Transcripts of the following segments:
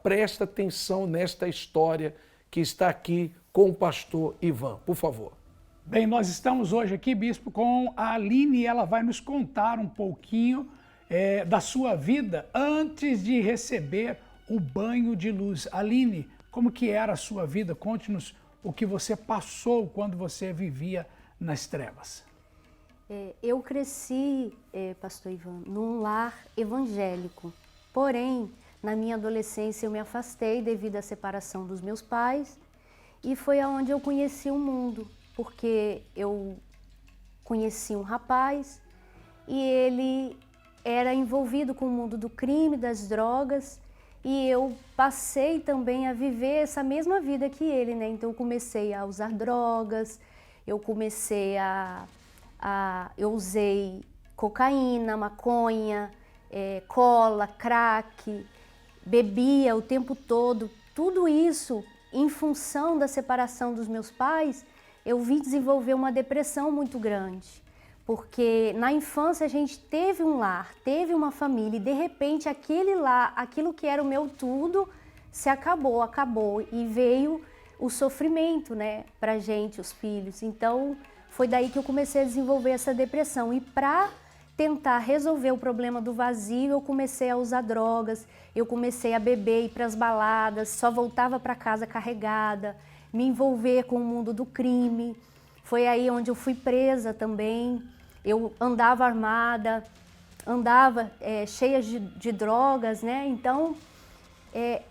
presta atenção nesta história que está aqui com o pastor Ivan, por favor. Bem, nós estamos hoje aqui, bispo, com a Aline e ela vai nos contar um pouquinho da sua vida antes de receber o banho de luz. Aline, como que era a sua vida? Conte-nos o que você passou quando você vivia nas trevas. Eu cresci, pastor Ivan, num lar evangélico. Porém, na minha adolescência eu me afastei devido à separação dos meus pais e foi aonde eu conheci o mundo, porque eu conheci um rapaz e ele era envolvido com o mundo do crime, das drogas, e eu passei também a viver essa mesma vida que ele, né? Então eu comecei a usar drogas, eu comecei eu usei cocaína, maconha, cola, crack, bebia o tempo todo. Tudo isso, em função da separação dos meus pais, eu vim desenvolver uma depressão muito grande. Porque na infância a gente teve um lar, teve uma família e de repente aquele lar, aquilo que era o meu tudo, se acabou e veio o sofrimento, né, pra gente, os filhos. Então foi daí que eu comecei a desenvolver essa depressão e para tentar resolver o problema do vazio, eu comecei a usar drogas, eu comecei a beber, ir para as baladas, só voltava para casa carregada, me envolver com o mundo do crime. Foi aí onde eu fui presa também. Eu andava armada, andava cheia de drogas, né? Então,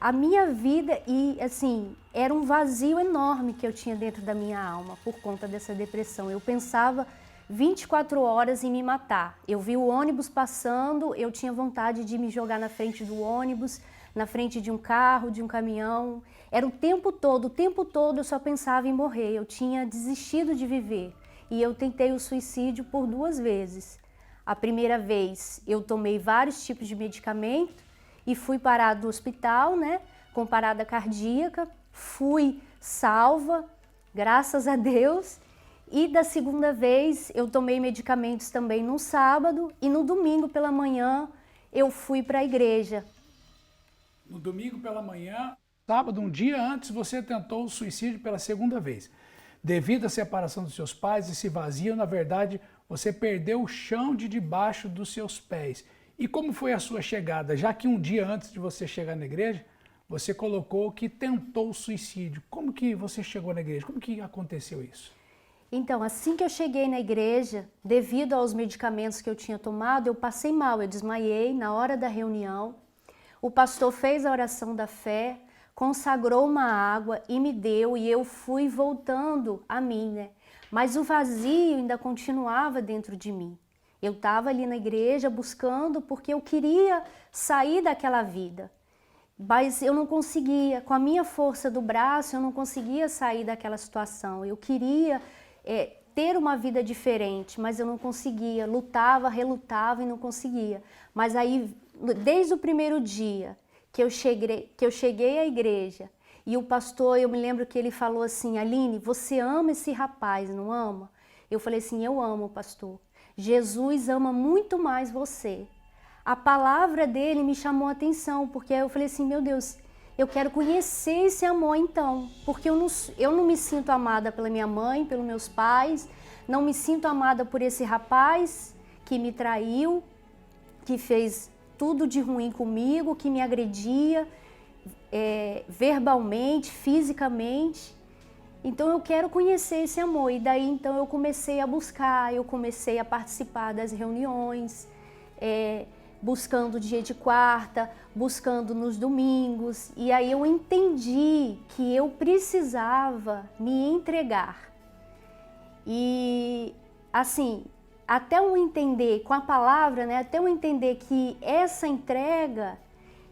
a minha vida, e assim, era um vazio enorme que eu tinha dentro da minha alma por conta dessa depressão. Eu pensava 24 horas em me matar. Eu vi o ônibus passando, eu tinha vontade de me jogar na frente do ônibus, na frente de um carro, de um caminhão. Era o tempo todo eu só pensava em morrer. Eu tinha desistido de viver. E eu tentei o suicídio por 2 vezes. A primeira vez eu tomei vários tipos de medicamento e fui parada no hospital, né, com parada cardíaca. Fui salva, graças a Deus. E da segunda vez eu tomei medicamentos também no sábado e no domingo pela manhã eu fui para a igreja. No domingo pela manhã, sábado, um dia antes, você tentou o suicídio pela segunda vez. Devido à separação dos seus pais, esse vazio, na verdade, você perdeu o chão de debaixo dos seus pés. E como foi a sua chegada? Já que um dia antes de você chegar na igreja, você colocou que tentou o suicídio. Como que você chegou na igreja? Como que aconteceu isso? Então, assim que eu cheguei na igreja, devido aos medicamentos que eu tinha tomado, eu passei mal, eu desmaiei na hora da reunião. O pastor fez a oração da fé, consagrou uma água e me deu, e eu fui voltando a mim, né? Mas o vazio ainda continuava dentro de mim. Eu estava ali na igreja buscando porque eu queria sair daquela vida. Mas eu não conseguia, com a minha força do braço, eu não conseguia sair daquela situação. Eu queria ter uma vida diferente, mas eu não conseguia. Lutava, relutava e não conseguia. Mas aí, desde o primeiro dia que eu cheguei à igreja, e o pastor, eu me lembro que ele falou assim: Aline, você ama esse rapaz, não ama? Eu falei assim: eu amo, pastor. Jesus ama muito mais você. A palavra dele me chamou a atenção, porque eu falei assim: meu Deus, eu quero conhecer esse amor então, porque eu não me sinto amada pela minha mãe, pelos meus pais, não me sinto amada por esse rapaz que me traiu, que fez tudo de ruim comigo, que me agredia verbalmente, fisicamente. Então eu quero conhecer esse amor. E daí então eu comecei a buscar, eu comecei a participar das reuniões, buscando dia de quarta, buscando nos domingos. E aí eu entendi que eu precisava me entregar. E assim, até eu entender com a palavra, né, até eu entender que essa entrega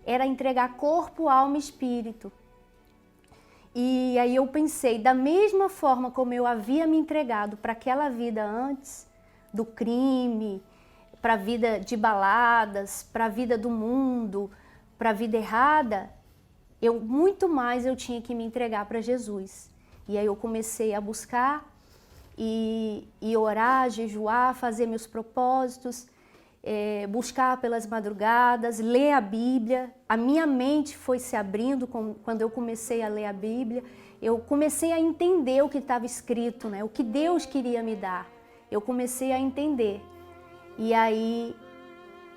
era entregar corpo, alma e espírito. E aí eu pensei, da mesma forma como eu havia me entregado para aquela vida antes, do crime, para a vida de baladas, para a vida do mundo, para a vida errada, muito mais eu tinha que me entregar para Jesus. E aí eu comecei a buscar e orar, jejuar, fazer meus propósitos. buscar pelas madrugadas, ler a Bíblia. A minha mente foi se abrindo quando eu comecei a ler a Bíblia. Eu comecei a entender o que estava escrito, né? O que Deus queria me dar. Eu comecei a entender. E aí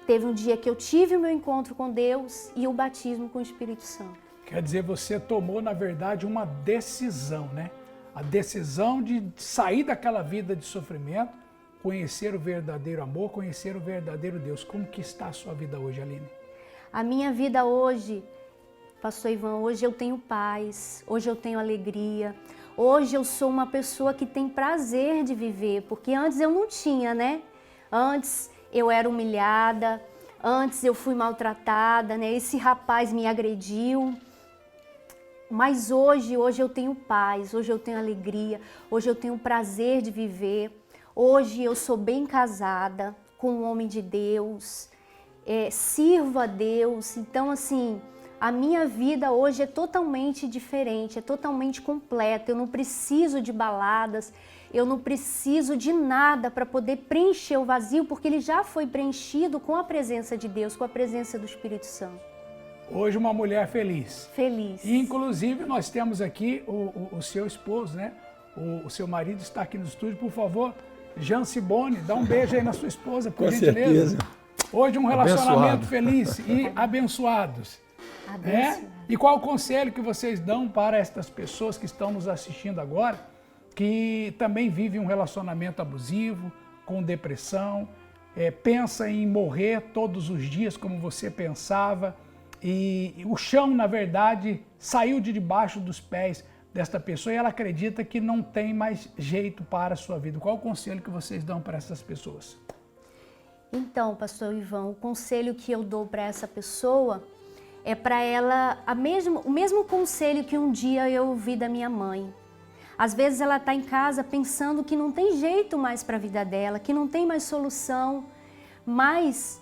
teve um dia que eu tive o meu encontro com Deus e o batismo com o Espírito Santo. Quer dizer, você tomou, na verdade, uma decisão, né? A decisão de sair daquela vida de sofrimento, conhecer o verdadeiro amor, conhecer o verdadeiro Deus. Como que está a sua vida hoje, Aline? A minha vida hoje, pastor Ivan, hoje eu tenho paz, hoje eu tenho alegria, hoje eu sou uma pessoa que tem prazer de viver, porque antes eu não tinha, né? Antes eu era humilhada, antes eu fui maltratada, né? Esse rapaz me agrediu. Mas hoje eu tenho paz, hoje eu tenho alegria, hoje eu tenho prazer de viver. Hoje eu sou bem casada com um homem de Deus, sirvo a Deus. Então, assim, a minha vida hoje é totalmente diferente, é totalmente completa. Eu não preciso de baladas, eu não preciso de nada para poder preencher o vazio, porque ele já foi preenchido com a presença de Deus, com a presença do Espírito Santo. Hoje uma mulher feliz. Feliz. E, inclusive, nós temos aqui o seu esposo, né? O seu marido está aqui no estúdio. Por favor, Jean Sibone, dá um beijo aí na sua esposa, por gentileza. Certeza. Hoje um relacionamento Abençoado. feliz e abençoados. Abençoado. E qual o conselho que vocês dão para estas pessoas que estão nos assistindo agora, que também vivem um relacionamento abusivo, com depressão, pensa em morrer todos os dias como você pensava, e o chão, na verdade, saiu de debaixo dos pés desta pessoa e ela acredita que não tem mais jeito para a sua vida. Qual o conselho que vocês dão para essas pessoas? Então, pastor Ivan, o conselho que eu dou para essa pessoa é para ela o mesmo conselho que um dia eu ouvi da minha mãe. Às vezes ela está em casa pensando que não tem jeito mais para a vida dela, que não tem mais solução, mas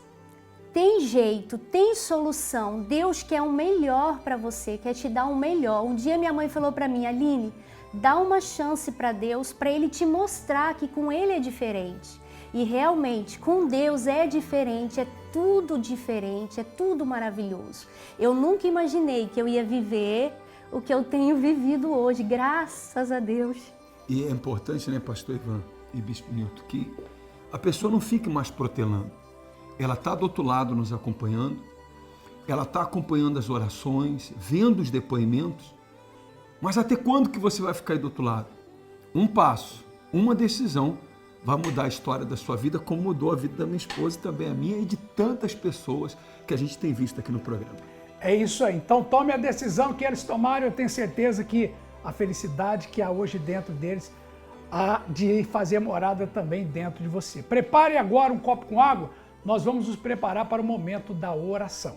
tem jeito, tem solução. Deus quer o melhor para você, quer te dar o melhor. Um dia minha mãe falou para mim, Aline, dá uma chance para Deus, para Ele te mostrar que com Ele é diferente. E realmente, com Deus é diferente, é tudo maravilhoso. Eu nunca imaginei que eu ia viver o que eu tenho vivido hoje, graças a Deus. E é importante, né, pastor Ivan e bispo Nilton, que a pessoa não fique mais protelando. Ela está do outro lado nos acompanhando, ela está acompanhando as orações, vendo os depoimentos, mas até quando que você vai ficar aí do outro lado? Um passo, uma decisão vai mudar a história da sua vida, como mudou a vida da minha esposa e também a minha e de tantas pessoas que a gente tem visto aqui no programa. É isso aí. Então tome a decisão que eles tomaram. Eu tenho certeza que a felicidade que há hoje dentro deles há de fazer morada também dentro de você. Prepare agora um copo com água. Nós vamos nos preparar para o momento da oração.